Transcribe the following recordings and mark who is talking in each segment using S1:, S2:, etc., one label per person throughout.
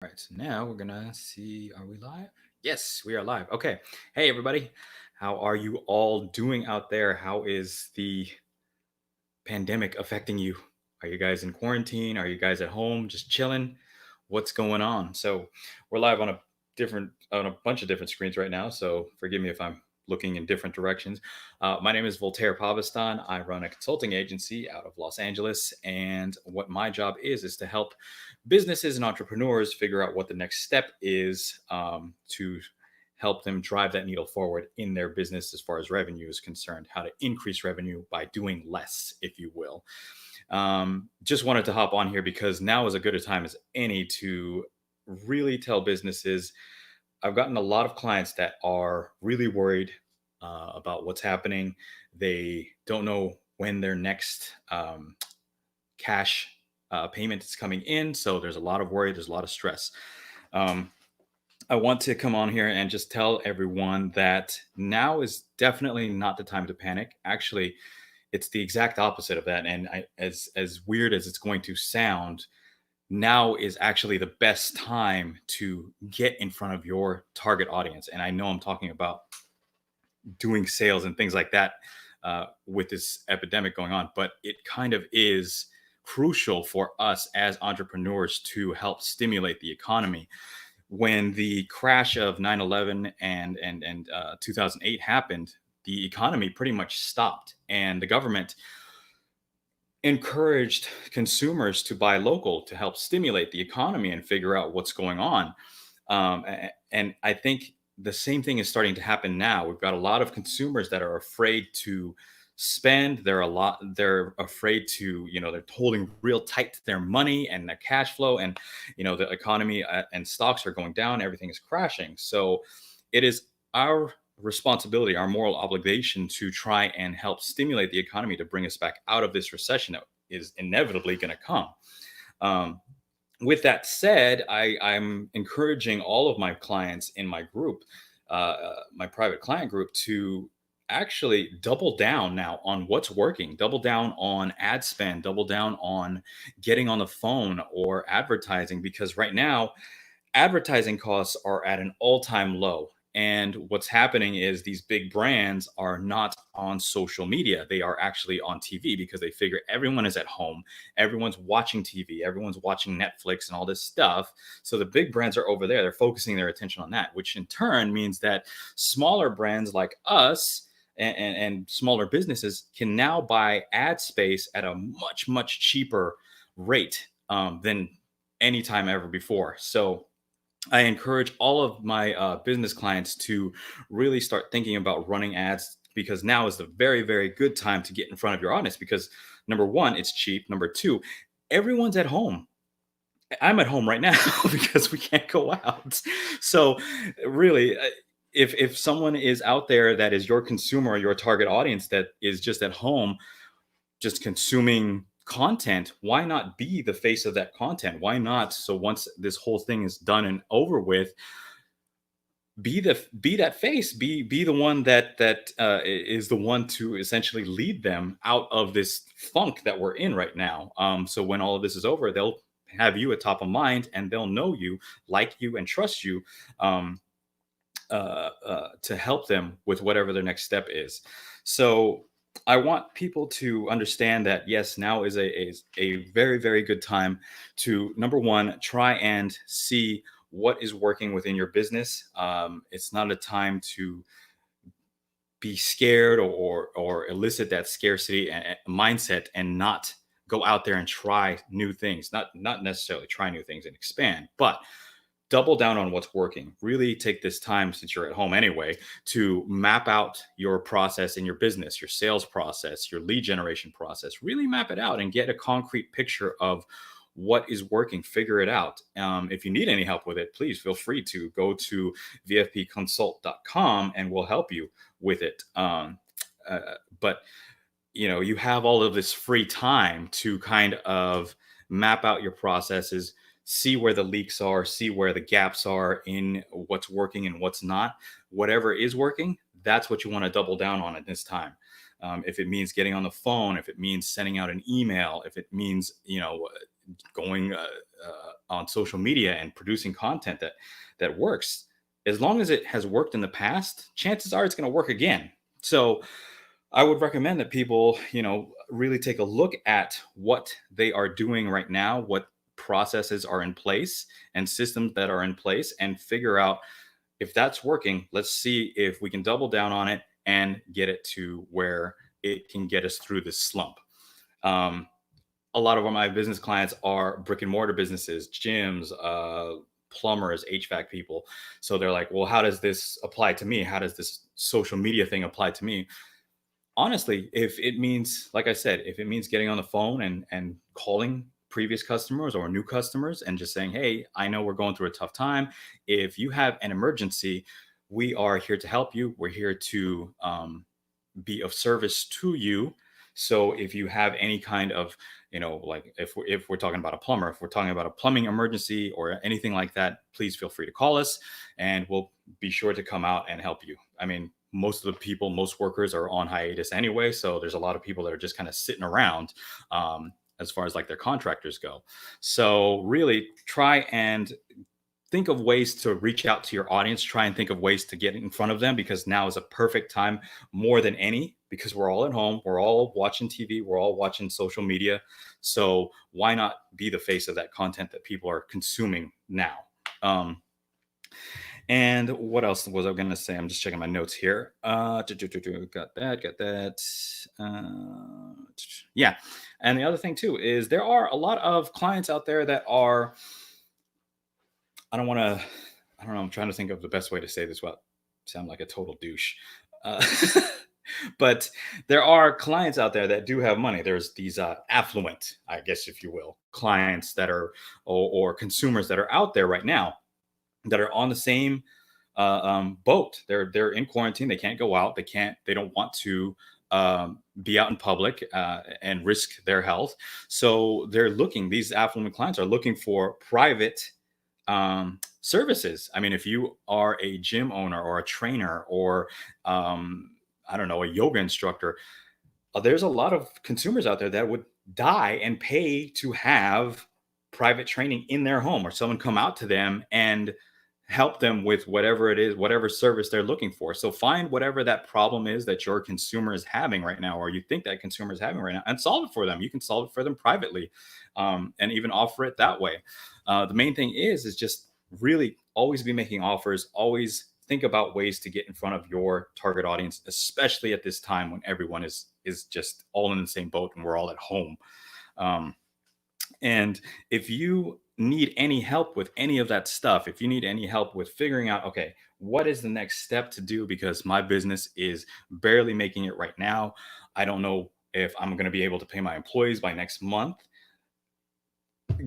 S1: All right, so now we're gonna see, are we live? Yes, we are live. Okay. Hey, everybody. How are you all doing out there? How is the pandemic affecting you? Are you guys in quarantine? Are you guys at home just chilling? What's going on? So we're live on a bunch of different screens right now. So forgive me if I'm looking in different directions. My name is Voltaire Pavestan. I run a consulting agency out of Los Angeles, and what my job is to help businesses and entrepreneurs figure out what the next step is to help them drive that needle forward in their business as far as revenue is concerned, how to increase revenue by doing less, if you will. Just wanted to hop on here because now is as good a time as any to really tell businesses. I've gotten a lot of clients that are really worried about what's happening. They don't know when their next cash payment is coming in. So there's a lot of worry, there's a lot of stress. Um, I want to come on here and just tell everyone that now is definitely not the time to panic. Actually, it's the exact opposite of that. And as weird as it's going to sound, now is actually the best time to get in front of your target audience. And I know I'm talking about doing sales and things like that with this epidemic going on, but it kind of is crucial for us as entrepreneurs to help stimulate the economy. When the crash of 9/11 and 2008 happened, the economy pretty much stopped, and the government encouraged consumers to buy local to help stimulate the economy and figure out what's going on. And I think the same thing is starting to happen now. We've got a lot of consumers that are afraid to spend. They're afraid to, they're holding real tight to their money and their cash flow. And, the economy and stocks are going down. Everything is crashing. So it is our responsibility, our moral obligation to try and help stimulate the economy to bring us back out of this recession that is inevitably going to come. Um, with that said, I'm encouraging all of my clients in my group, my private client group, to actually double down now on what's working, double down on ad spend, double down on getting on the phone or advertising, because right now advertising costs are at an all-time low. And what's happening is these big brands are not on social media. They are actually on TV because they figure everyone is at home. Everyone's watching TV. Everyone's watching Netflix and all this stuff. So the big brands are over there. They're focusing their attention on that, which in turn means that smaller brands like us and smaller businesses can now buy ad space at a much, much cheaper rate than any time ever before. So I encourage all of my business clients to really start thinking about running ads, because now is the very, very good time to get in front of your audience. Because number one, it's cheap. Number two, everyone's at home. I'm at home right now because we can't go out. So, really, if someone is out there that is your consumer or your target audience that is just at home, just consuming content, why not be the face of that content? Why not? So once this whole thing is done and over with, be that face, be the one that is the one to essentially lead them out of this funk that we're in right now. So when all of this is over, they'll have you at top of mind, and they'll know you, like you, and trust you, um, to help them with whatever their next step is. So I want people to understand that yes, now is a very, very good time to, number one, try and see what is working within your business. It's not a time to be scared or elicit that scarcity mindset and not go out there and try new things. Not necessarily try new things and expand, but double down on what's working. Really take this time, since you're at home anyway, to map out your process in your business, your sales process, your lead generation process. Really map it out and get a concrete picture of what is working. Figure it out. If you need any help with it, please feel free to go to vfpconsult.com and we'll help you with it. But you have all of this free time to kind of map out your processes, see where the leaks are, see where the gaps are in what's working and what's not. Whatever is working, that's what you want to double down on at this time. If it means getting on the phone, if it means sending out an email, if it means going on social media and producing content that works, as long as it has worked in the past, chances are it's going to work again. So I would recommend that people, really take a look at what they are doing right now, what processes are in place and systems that are in place, and figure out if that's working. Let's see if we can double down on it and get it to where it can get us through this slump. Um, a lot of my business clients are brick and mortar businesses, gyms, plumbers, HVAC people. So they're like, well, how does this apply to me? How does this social media thing apply to me? Honestly, if it means, like I said, if it means getting on the phone and calling previous customers or new customers and just saying, hey, I know we're going through a tough time. If you have an emergency, we are here to help you. We're here to be of service to you. So if you have any kind of, like if we're talking about a plumber, if we're talking about a plumbing emergency or anything like that, please feel free to call us and we'll be sure to come out and help you. I mean, most workers are on hiatus anyway. So there's a lot of people that are just kind of sitting around, as far as like their contractors go. So really try and think of ways to reach out to your audience, try and think of ways to get in front of them, because now is a perfect time more than any, because we're all at home, we're all watching TV, we're all watching social media. So why not be the face of that content that people are consuming now? And what else was I going to say? I'm just checking my notes here. Got that. Yeah. And the other thing too is there are a lot of clients out there that are, I don't want to, I don't know. I'm trying to think of the best way to say this without sound like a total douche. Uh, but there are clients out there that do have money. There's these affluent, I guess, if you will, clients that are, or consumers that are out there right now that are on the same boat. They're in quarantine. They can't go out. They don't want to be out in public and risk their health. So these affluent clients are looking for private services. I mean, if you are a gym owner or a trainer or, I don't know, a yoga instructor, there's a lot of consumers out there that would die and pay to have private training in their home, or someone come out to them and help them with whatever it is, whatever service they're looking for. So find whatever that problem is that your consumer is having right now, or you think that consumer is having right now, and solve it for them. You can solve it for them privately, and even offer it that way. The main thing is just really always be making offers, always think about ways to get in front of your target audience, especially at this time when everyone is just all in the same boat and we're all at home. And if you need any help with any of that stuff, if you need any help with figuring out, okay, what is the next step to do because my business is barely making it right now, I don't know if I'm going to be able to pay my employees by next month,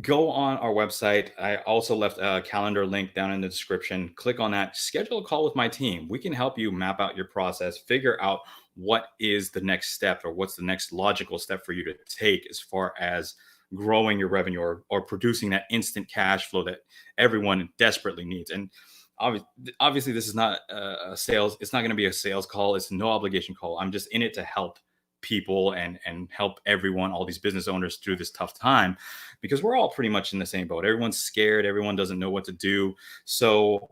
S1: go on our website. I also left a calendar link down in the description. Click on that, schedule a call with my team. We can help you map out your process, figure out what is the next step or what's the next logical step for you to take as far as growing your revenue or producing that instant cash flow that everyone desperately needs. And obviously this is not a sales, it's not going to be a sales call. It's no obligation call. I'm just in it to help people and help everyone, all these business owners, through this tough time, because we're all pretty much in the same boat. Everyone's scared, everyone doesn't know what to do. So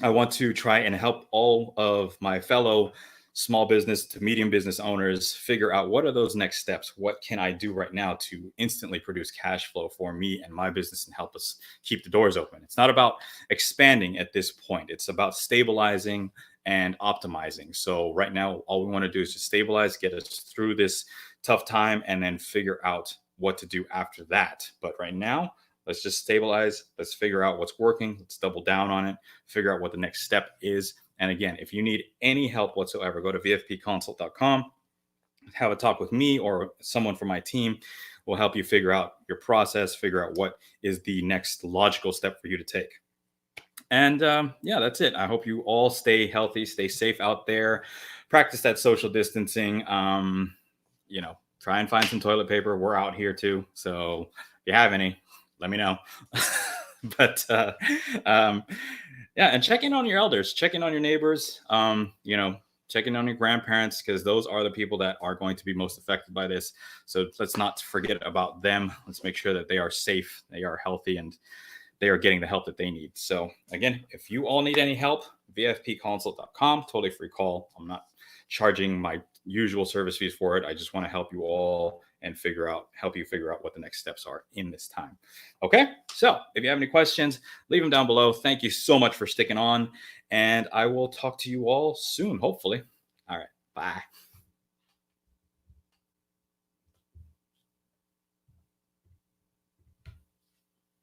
S1: I want to try and help all of my fellow small business to medium business owners figure out what are those next steps. What can I do right now to instantly produce cash flow for me and my business and help us keep the doors open? It's not about expanding at this point. It's about stabilizing and optimizing. So right now, all we want to do is just stabilize, get us through this tough time, and then figure out what to do after that. But right now, let's just stabilize. Let's figure out what's working. Let's double down on it, figure out what the next step is. And again, if you need any help whatsoever, go to vfpconsult.com, have a talk with me or someone from my team. Will help you figure out your process, figure out what is the next logical step for you to take. And yeah, that's it. I hope you all stay healthy, stay safe out there, practice that social distancing. Try and find some toilet paper. We're out here too. So if you have any, let me know. But yeah, and check in on your elders, check in on your neighbors. check in on your grandparents, because those are the people that are going to be most affected by this. So let's not forget about them. Let's make sure that they are safe, they are healthy, and they are getting the help that they need. So again, if you all need any help, vfpconsult.com, totally free call. I'm not charging my usual service fees for it. I just want to help you all and help you figure out what the next steps are in this time. Okay. So if you have any questions, leave them down below. Thank you so much for sticking on, and I will talk to you all soon, hopefully.